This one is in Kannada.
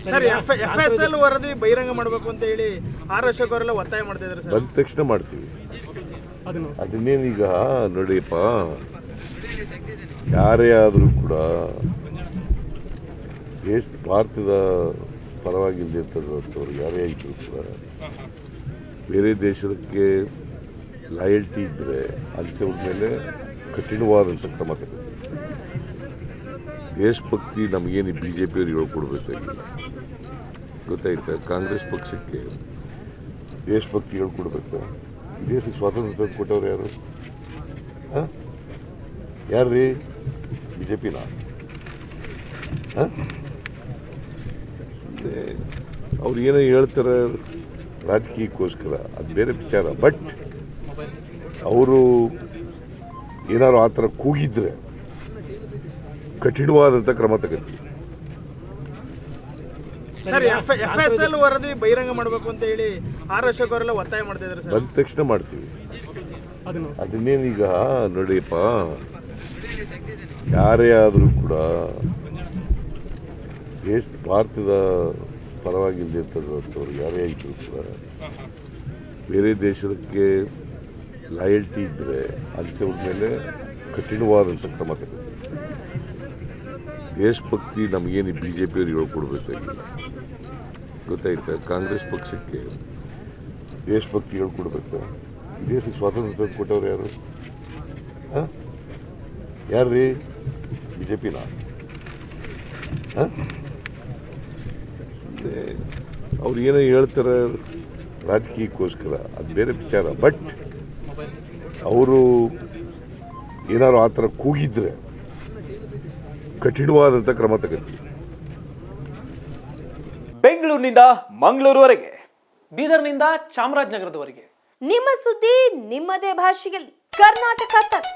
ಸರ್ FSL ವರದಿ ಬಹಿರಂಗ ಮಾಡಬೇಕು ಅಂತ ಹೇಳಿ ಆರ್ ಅಶೋಕ್ ಅವರೆಲ್ಲ ಒತ್ತಾಯ ಮಾಡ್ತಾ ಇದ್ದಾರೆ ಸರ್. ಬಂದ ತಕ್ಷಣ ಮಾಡ್ತೀವಿ. ಅದನ್ನೇನೀಗ ನೋಡಿಯಪ್ಪ, ಯಾರೇ ಆದರೂ ಕೂಡ ಭಾರತದ ಪರವಾಗಿಲ್ಲದಂಥವ್ರು ಯಾರೇ ಇದ್ದರೂ ಕೂಡ ಬೇರೆ ದೇಶಕ್ಕೆ ಲಾಯಲ್ಟಿ ಇದ್ದರೆ ಅಂಥವ್ರ ಮೇಲೆ ಕಠಿಣವಾದಂಥ ಕ್ರಮ ತಗೋತೀವಿ. ದೇಶಭಕ್ತಿ ನಮಗೇನು BJP ಅವ್ರಿಗೆ ಹೇಳ್ಕೊಡ್ಬೇಕಾಗಿಲ್ಲ, ಗೊತ್ತಾಯ್ತಾ? ಕಾಂಗ್ರೆಸ್ ಪಕ್ಷಕ್ಕೆ ದೇಶಭಕ್ತಿ ಹೇಳ್ಕೊಡ್ಬೇಕು. ಈ ದೇಶಕ್ಕೆ ಸ್ವಾತಂತ್ರ್ಯ ಕೊಟ್ಟವ್ರು ಯಾರು? ಯಾರ್ರೀ? BJPನ? ಅವ್ರು ಏನೋ ಹೇಳ್ತಾರೆ ರಾಜಕೀಯಕ್ಕೋಸ್ಕರ, ಅದು ಬೇರೆ ವಿಚಾರ. ಬಟ್ ಅವರು ಏನಾದ್ರು ಆ ಥರ ಕೂಗಿದ್ರೆ ಕಠಿಣವಾದಂಥ ಕ್ರಮ ತಗೋತೀವಿ. ಸರ್ FSL ವರದಿ ಬಹಿರಂಗ ಮಾಡಬೇಕು ಅಂತ ಹೇಳಿ ಆರ್ ಅಶೋಕ್ ಅವರೆಲ್ಲ ಒತ್ತಾಯ ಮಾಡ್ತಾ ಇದ್ದಾರೆ ಸರ್. ಬಂದ ತಕ್ಷಣ ಮಾಡ್ತೀವಿ. ಅದನ್ನೇನೀಗ ನೋಡಿಯಪ್ಪ, ಯಾರೇ ಆದರೂ ಕೂಡ ಭಾರತದ ಪರವಾಗಿಲ್ಲದಂಥವ್ರು ಯಾರೇ ಇದ್ದರೂ ಕೂಡ ಬೇರೆ ದೇಶಕ್ಕೆ ಲಾಯಲ್ಟಿ ಇದ್ದರೆ ಅಂಥವ್ರ ಮೇಲೆ ಕಠಿಣವಾದಂಥ ಕ್ರಮ ತಗೋತೀವಿ. ದೇಶಭಕ್ತಿ ನಮಗೇನು BJP ಅವ್ರಿಗೆ ಹೇಳ್ಕೊಡ್ಬೇಕಾಗಿಲ್ಲ, ಗೊತ್ತಾಯ್ತಾ? ಕಾಂಗ್ರೆಸ್ ಪಕ್ಷಕ್ಕೆ ದೇಶಭಕ್ತಿ ಹೇಳ್ಕೊಡ್ಬೇಕು. ಈ ದೇಶಕ್ಕೆ ಸ್ವಾತಂತ್ರ್ಯ ಕೊಟ್ಟವ್ರು ಯಾರು? ಯಾರ್ರೀ? BJPನ? ಅವ್ರು ಏನೋ ಹೇಳ್ತಾರೆ ರಾಜಕೀಯಕ್ಕೋಸ್ಕರ, ಅದು ಬೇರೆ ವಿಚಾರ. ಬಟ್ ಅವರು ಏನಾದ್ರು ಆ ಥರ ಕೂಗಿದ್ರೆ ಕಠಿಣವಾದಂಥ ಕ್ರಮ ತಗೋತೀವಿ. ಬೆಂಗಳೂರಿನಿಂದ ಮಂಗಳೂರುವರೆಗೆ, ಬೀದರ್ನಿಂದ ಚಾಮರಾಜನಗರದವರೆಗೆ ನಿಮ್ಮ ಸುದ್ದಿ ನಿಮ್ಮದೇ ಭಾಷೆಯಲ್ಲಿ ಕರ್ನಾಟಕ ತಕ್.